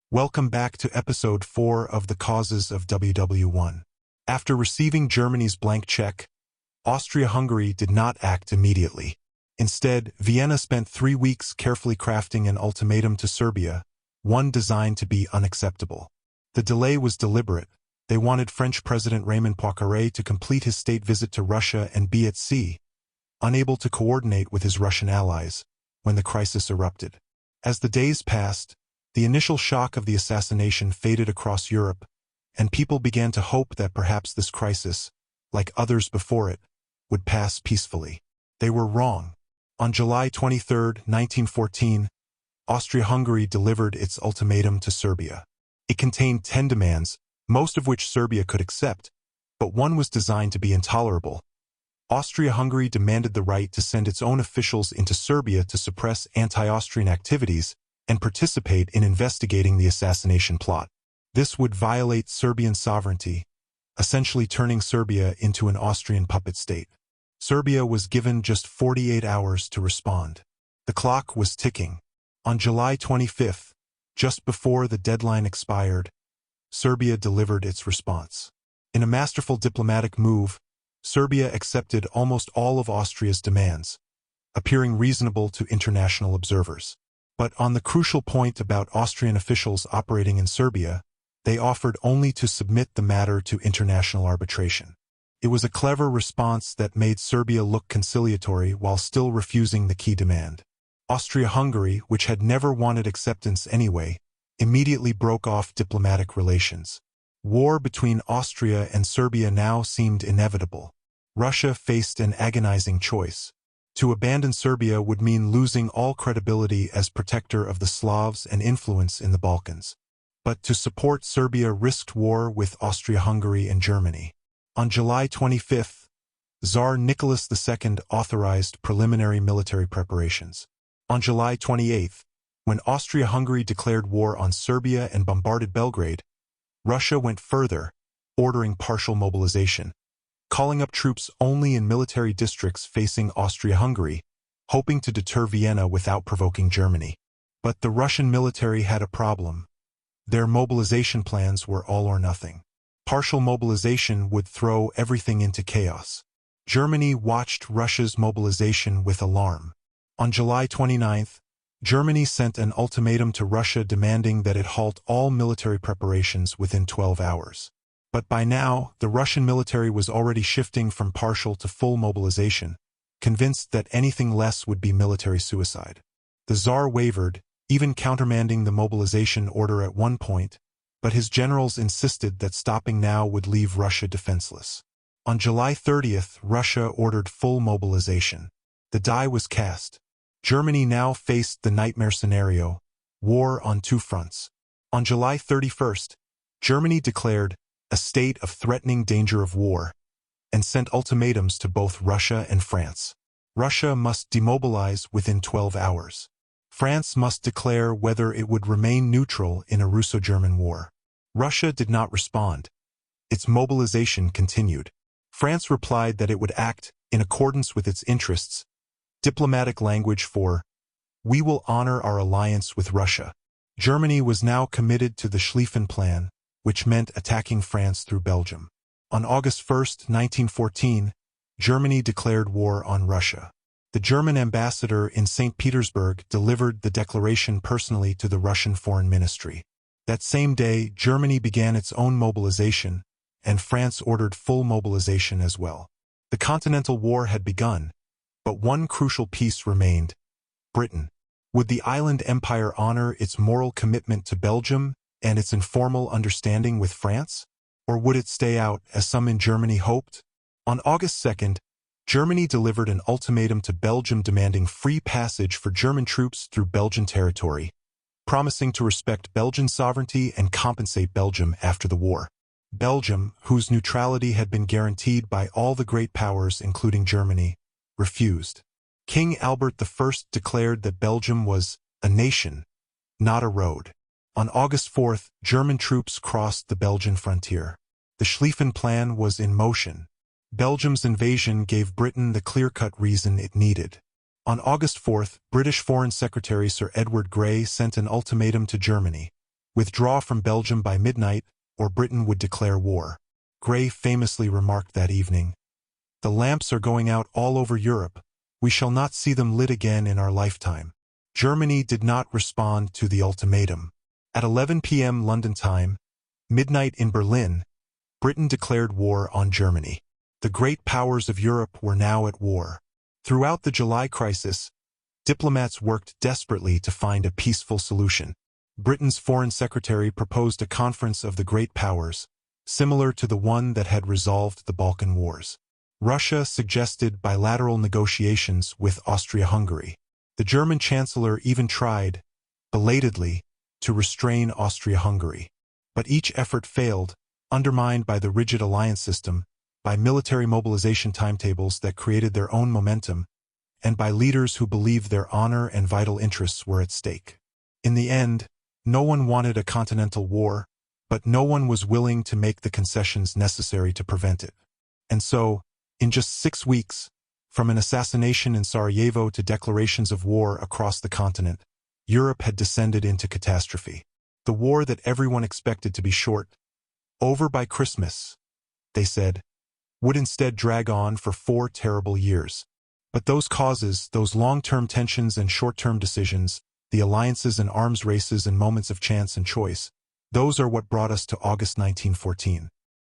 Welcome back to episode 4 of The Causes of WW1. After receiving Germany's blank check, Austria-Hungary did not act immediately. Instead, Vienna spent 3 weeks carefully crafting an ultimatum to Serbia, one designed to be unacceptable. The delay was deliberate. They wanted French President Raymond Poincaré to complete his state visit to Russia and be at sea, unable to coordinate with his Russian allies, when the crisis erupted. As the days passed, the initial shock of the assassination faded across Europe, and people began to hope that perhaps this crisis, like others before it, would pass peacefully. They were wrong. On July 23, 1914, Austria-Hungary delivered its ultimatum to Serbia. It contained 10 demands, most of which Serbia could accept, but one was designed to be intolerable. Austria-Hungary demanded the right to send its own officials into Serbia to suppress anti-Austrian activities and participate in investigating the assassination plot. This would violate Serbian sovereignty, essentially turning Serbia into an Austrian puppet state. Serbia was given just 48 hours to respond. The clock was ticking. On July 25, just before the deadline expired, Serbia delivered its response. In a masterful diplomatic move, Serbia accepted almost all of Austria's demands, appearing reasonable to international observers. But on the crucial point about Austrian officials operating in Serbia, they offered only to submit the matter to international arbitration. It was a clever response that made Serbia look conciliatory while still refusing the key demand. Austria-Hungary, which had never wanted acceptance anyway, immediately broke off diplomatic relations. War between Austria and Serbia now seemed inevitable. Russia faced an agonizing choice. To abandon Serbia would mean losing all credibility as protector of the Slavs and influence in the Balkans. But to support Serbia risked war with Austria-Hungary and Germany. On July 25, Tsar Nicholas II authorized preliminary military preparations. On July 28, when Austria-Hungary declared war on Serbia and bombarded Belgrade, Russia went further, ordering partial mobilization, calling up troops only in military districts facing Austria-Hungary, hoping to deter Vienna without provoking Germany. But the Russian military had a problem. Their mobilization plans were all or nothing. Partial mobilization would throw everything into chaos. Germany watched Russia's mobilization with alarm. On July 29, Germany sent an ultimatum to Russia demanding that it halt all military preparations within 12 hours. But by now, the Russian military was already shifting from partial to full mobilization, convinced that anything less would be military suicide. The Tsar wavered, even countermanding the mobilization order at one point, but his generals insisted that stopping now would leave Russia defenseless. On July 30th, Russia ordered full mobilization. The die was cast. Germany now faced the nightmare scenario, war on two fronts. On July 31st, Germany declared a state of threatening danger of war, and sent ultimatums to both Russia and France. Russia must demobilize within 12 hours. France must declare whether it would remain neutral in a Russo-German war. Russia did not respond. Its mobilization continued. France replied that it would act in accordance with its interests, diplomatic language for, "We will honor our alliance with Russia." Germany was now committed to the Schlieffen Plan, which meant attacking France through Belgium. On August 1, 1914, Germany declared war on Russia. The German ambassador in St. Petersburg delivered the declaration personally to the Russian Foreign Ministry. That same day, Germany began its own mobilization, and France ordered full mobilization as well. The Continental War had begun, but one crucial piece remained: Britain. Would the island empire honor its moral commitment to Belgium and its informal understanding with France? Or would it stay out, as some in Germany hoped? On August 2nd, Germany delivered an ultimatum to Belgium demanding free passage for German troops through Belgian territory, promising to respect Belgian sovereignty and compensate Belgium after the war. Belgium, whose neutrality had been guaranteed by all the great powers including Germany, refused. King Albert I declared that Belgium was a nation, not a road. On August 4th, German troops crossed the Belgian frontier. The Schlieffen Plan was in motion. Belgium's invasion gave Britain the clear-cut reason it needed. On August 4th, British Foreign Secretary Sir Edward Grey sent an ultimatum to Germany, Withdraw from Belgium by midnight, or Britain would declare war. Grey famously remarked that evening, "The lamps are going out all over Europe. We shall not see them lit again in our lifetime." Germany did not respond to the ultimatum. At 11 p.m. London time, midnight in Berlin, Britain declared war on Germany. The great powers of Europe were now at war. Throughout the July crisis, diplomats worked desperately to find a peaceful solution. Britain's Foreign Secretary proposed a conference of the great powers, similar to the one that had resolved the Balkan Wars. Russia suggested bilateral negotiations with Austria-Hungary. The German Chancellor even tried, belatedly, to restrain Austria-Hungary. But each effort failed, undermined by the rigid alliance system, by military mobilization timetables that created their own momentum, and by leaders who believed their honor and vital interests were at stake. In the end, no one wanted a continental war, but no one was willing to make the concessions necessary to prevent it. And so, in just 6 weeks, from an assassination in Sarajevo to declarations of war across the continent, Europe had descended into catastrophe. The war that everyone expected to be short, over by Christmas, they said, would instead drag on for 4 terrible years. But those causes, those long-term tensions and short-term decisions, the alliances and arms races and moments of chance and choice, those are what brought us to August 1914.